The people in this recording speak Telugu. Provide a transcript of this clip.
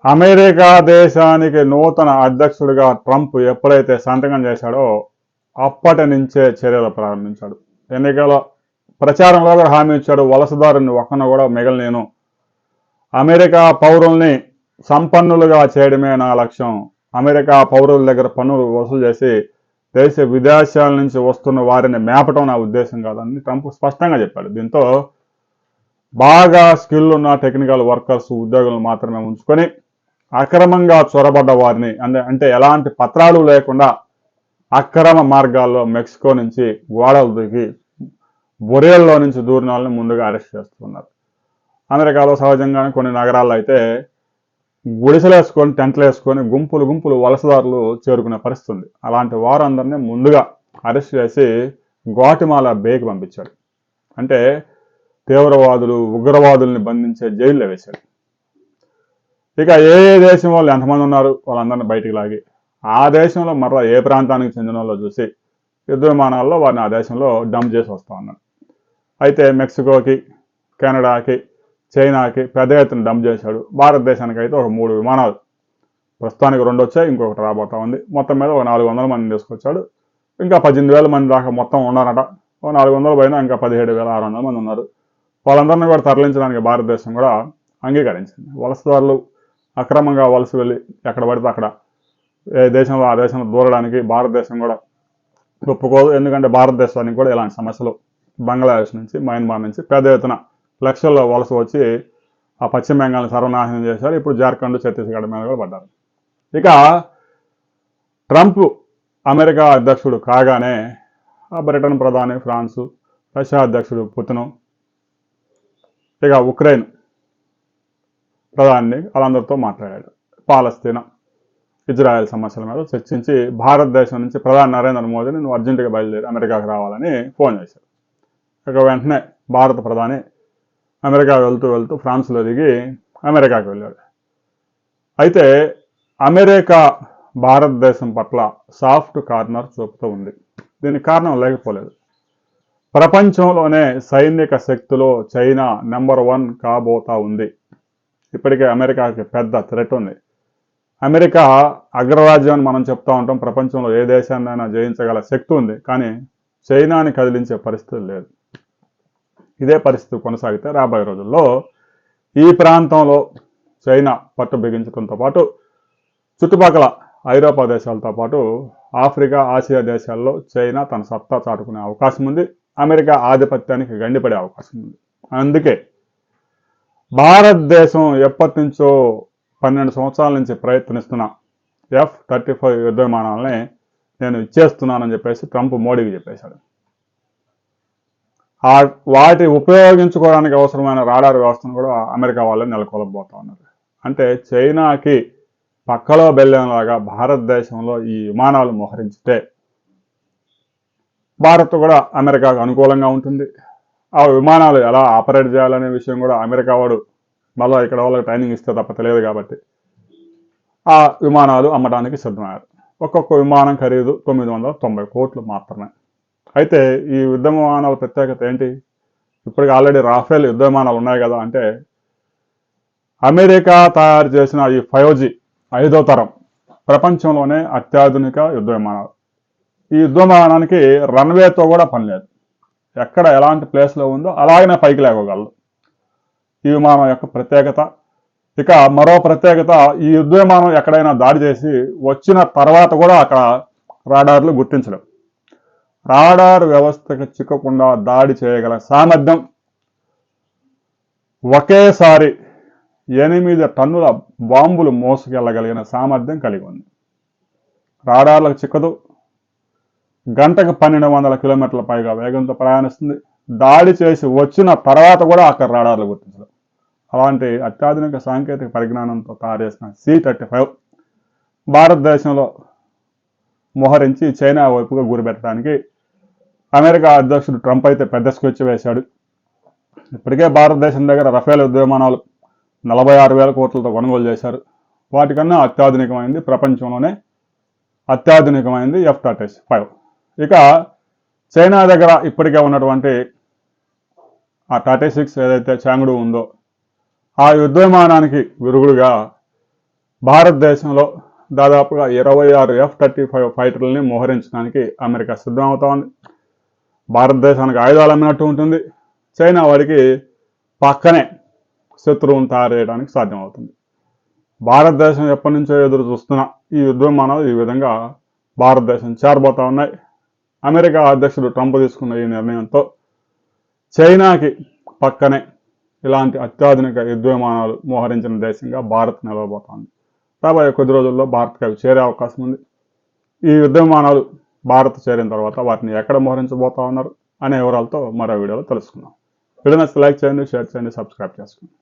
అమెరికా దేశానికి నూతన అధ్యక్షుడిగా ట్రంప్ ఎప్పుడైతే సంతకం చేశాడో అప్పటి నుంచే చర్యలు ప్రారంభించాడు. ఎన్నికల ప్రచారంలో కూడా హామీ ఇచ్చాడు, వలసదారుని ఒక్కను కూడా మిగలనేను, అమెరికా పౌరుల్ని సంపన్నులుగా చేయడమే నా లక్ష్యం, అమెరికా పౌరుల దగ్గర పన్నులు వసూలు చేసి దేశ విదేశాల నుంచి వస్తున్న వారిని మేపటం నా ఉద్దేశం కాదని ట్రంప్ స్పష్టంగా చెప్పాడు. దీంతో బాగా స్కిల్ ఉన్న టెక్నికల్ వర్కర్స్ ఉద్యోగులను మాత్రమే ఉంచుకొని అక్రమంగా చొరబడ్డ వారిని అంటే ఎలాంటి పత్రాలు లేకుండా అక్రమ మార్గాల్లో మెక్సికో నుంచి గోడలు దిగి బొరేల్లో నుంచి దూరిన వాళ్ళని ముందుగా అరెస్ట్ చేస్తున్నారు. అమెరికాలో సహజంగానే కొన్ని నగరాల్లో అయితే గుడిసెలు వేసుకొని టెంట్లు వేసుకొని గుంపులు గుంపులు వలసదారులు చేరుకునే పరిస్థితి ఉంది. అలాంటి వారందరినీ ముందుగా అరెస్ట్ చేసి గ్వాటిమాలా బేకి పంపించాడు. అంటే తీవ్రవాదులు ఉగ్రవాదుల్ని బంధించే జైల్లో వేశాడు. ఇక ఏ దేశం వాళ్ళు ఎంతమంది ఉన్నారు వాళ్ళందరినీ బయటికి లాగి ఆ దేశంలో మరలా ఏ ప్రాంతానికి చెందిన వాళ్ళు చూసి యుద్ధ విమానాల్లో వారిని ఆ దేశంలో డంప్ చేసి వస్తూ ఉన్నాడు. అయితే మెక్సికోకి, కెనడాకి, చైనాకి పెద్ద ఎత్తున డంప్ చేశాడు. భారతదేశానికి అయితే ఒక 3 విమానాలు, ప్రస్తుతానికి 2 వచ్చాయి, ఇంకొకటి రాబోతా ఉంది. మొత్తం మీద ఒక 400 మందిని తీసుకొచ్చాడు. ఇంకా 18,000 మంది దాకా మొత్తం ఉన్నారట. ఒక 400 పైన ఇంకా 17,600 మంది ఉన్నారు. వాళ్ళందరినీ కూడా తరలించడానికి భారతదేశం కూడా అంగీకరించింది. వలసదారులు అక్రమంగా వలస వెళ్ళి ఎక్కడ పడితే అక్కడ ఏ దేశంలో ఆ దేశంలో దూరడానికి భారతదేశం కూడా ఒప్పుకోదు. ఎందుకంటే భారతదేశానికి కూడా ఇలాంటి సమస్యలు బంగ్లాదేశ్ నుంచి, మయన్మార్ నుంచి పెద్ద ఎత్తున లక్షల్లో వలస వచ్చి ఆ పశ్చిమ బెంగాల్ని సర్వనాశనం చేశారు. ఇప్పుడు జార్ఖండ్, ఛత్తీస్గఢ్ మీద కూడా పడ్డారు. ఇక ట్రంప్ అమెరికా అధ్యక్షుడు కాగానే ఆ బ్రిటన్ ప్రధాని ఫ్రాన్సు, రష్యా అధ్యక్షుడు పుతిన్, ఇక ఉక్రెయిన్ ప్రధాని వాళ్ళందరితో మాట్లాడాడు. పాలస్తీనా, ఇజ్రాయెల్ సమస్యల మీద చర్చించి భారతదేశం నుంచి ప్రధాని నరేంద్ర మోదీని నువ్వు అర్జెంటుగా బయలుదేరి అమెరికాకు రావాలని ఫోన్ చేశాడు. ఇక వెంటనే భారత ప్రధాని అమెరికా వెళ్తూ వెళ్తూ ఫ్రాన్స్లో దిగి అమెరికాకు వెళ్ళాడు. అయితే అమెరికా భారతదేశం పట్ల సాఫ్ట్ కార్నర్ చూపుతూ ఉంది. దీనికి కారణం లేకపోలేదు. ప్రపంచంలోనే సైనిక శక్తిలో చైనా నెంబర్ 1 కాబోతా ఉంది. ఇప్పటికే అమెరికాకి పెద్ద థ్రెట్ ఉంది. అమెరికా అగ్రరాజ్యం అని మనం చెప్తా ఉంటాం. ప్రపంచంలో ఏ దేశాన్నైనా జయించగల శక్తి ఉంది, కానీ చైనాని కదిలించే పరిస్థితి లేదు. ఇదే పరిస్థితి కొనసాగితే రాబోయే రోజుల్లో ఈ ప్రాంతంలో చైనా పట్టు బిగించడంతో పాటు చుట్టుపక్కల ఐరోపా దేశాలతో పాటు ఆఫ్రికా, ఆసియా దేశాల్లో చైనా తన సత్తా చాటుకునే అవకాశం ఉంది. అమెరికా ఆధిపత్యానికి గండిపడే అవకాశం ఉంది. అందుకే భారతదేశం ఎప్పటి నుంచో 12 సంవత్సరాల నుంచి ప్రయత్నిస్తున్న F-35 యుద్ధ విమానాలని నేను ఇచ్చేస్తున్నానని చెప్పేసి ట్రంప్ మోడీకి చెప్పేశాడు. వాటి ఉపయోగించుకోవడానికి అవసరమైన రాడార్ వ్యవస్థను కూడా అమెరికా వాళ్ళని నెలకొల్పబోతా ఉన్నారు. అంటే చైనాకి పక్కలో బెల్లంలాగా భారతదేశంలో ఈ విమానాలు మోహరించితే భారత్ కూడా అమెరికాకు అనుకూలంగా ఉంటుంది. ఆ విమానాలు ఎలా ఆపరేట్ చేయాలనే విషయం కూడా అమెరికా వాడు మళ్ళీ ఇక్కడ వాళ్ళకి ట్రైనింగ్ ఇస్తే తప్ప తెలియదు కాబట్టి ఆ విమానాలు అమ్మడానికి సిద్ధమయ్యారు. ఒక్కొక్క విమానం ఖరీదు 990 కోట్లు మాత్రమే. అయితే ఈ యుద్ధ విమానాల ప్రత్యేకత ఏంటి? ఇప్పటికి ఆల్రెడీ రాఫేల్ యుద్ధ విమానాలు ఉన్నాయి కదా. అంటే అమెరికా తయారు చేసిన ఈ 5G 5వ తరం ప్రపంచంలోనే అత్యాధునిక యుద్ధ విమానాలు. ఈ యుద్ధ విమానానికి రన్వేతో కూడా పని లేదు. ఎక్కడ ఎలాంటి ప్లేస్లో ఉందో అలాగనే పైకి లేవగలదు. ఈ విమానం యొక్క ప్రత్యేకత. ఇక మరో ప్రత్యేకత, ఈ యుద్ధ విమానం ఎక్కడైనా దాడి చేసి వచ్చిన తర్వాత కూడా అక్కడ రాడార్లు గుర్తించడం. రాడార్ వ్యవస్థకు చిక్కకుండా దాడి చేయగల సామర్థ్యం, ఒకేసారి 8 టన్నుల బాంబులు మోసుకెళ్లగలిగిన సామర్థ్యం కలిగి ఉంది. రాడార్లకు చిక్కదు. గంటకు 1200 కిలోమీటర్ల పైగా వేగంతో ప్రయాణిస్తుంది. దాడి చేసి వచ్చిన తర్వాత కూడా అక్కడ రాడార్లు గుర్తించడం. అలాంటి అత్యాధునిక సాంకేతిక పరిజ్ఞానంతో తయారు చేసిన C-35 భారతదేశంలో మోహరించి చైనా వైపుగా గురిపెట్టడానికి అమెరికా అధ్యక్షుడు ట్రంప్ అయితే పెద్ద స్కెచ్ వేశాడు. ఇప్పటికే భారతదేశం దగ్గర రఫేల్ యుద్ధ విమానాలు 46,000 కోట్లతో కొనుగోలు చేశారు. వాటికన్నా అత్యాధునికమైంది, ప్రపంచంలోనే అత్యాధునికమైంది F-35. ఇక చైనా దగ్గర ఇప్పటికే ఉన్నటువంటి ఆ 36 ఏదైతే చాంగ్డు ఉందో ఆ యుద్ధ విమానానికి విరుగుడుగా భారతదేశంలో దాదాపుగా 26 F-35 ఫైటర్లని మోహరించడానికి అమెరికా సిద్ధమవుతా ఉంది. భారతదేశానికి ఆయుధాలు అమ్మినట్టు ఉంటుంది. చైనా వాడికి పక్కనే శత్రువును తయారు చేయడానికి సాధ్యమవుతుంది. భారతదేశం ఎప్పటి నుంచో ఎదురు చూస్తున్న ఈ యుద్ధ విమానాలు ఈ విధంగా భారతదేశం చేరబోతా ఉన్నాయి. అమెరికా అధ్యక్షుడు ట్రంప్ తీసుకున్న ఈ నిర్ణయంతో చైనాకి పక్కనే ఇలాంటి అత్యాధునిక యుద్ధ విమానాలు మోహరించిన దేశంగా భారత్ నిలవబోతోంది. రాబోయే కొద్ది రోజుల్లో భారత్కి అవి చేరే అవకాశం ఉంది. ఈ యుద్ధ విమానాలు భారత్ చేరిన తర్వాత వాటిని ఎక్కడ మోహరించబోతా ఉన్నారు అనే వివరాలతో మరో వీడియోలో తెలుసుకుందాం. వీడియో నచ్చితే లైక్ చేయండి, షేర్ చేయండి, సబ్స్క్రైబ్ చేసుకోండి.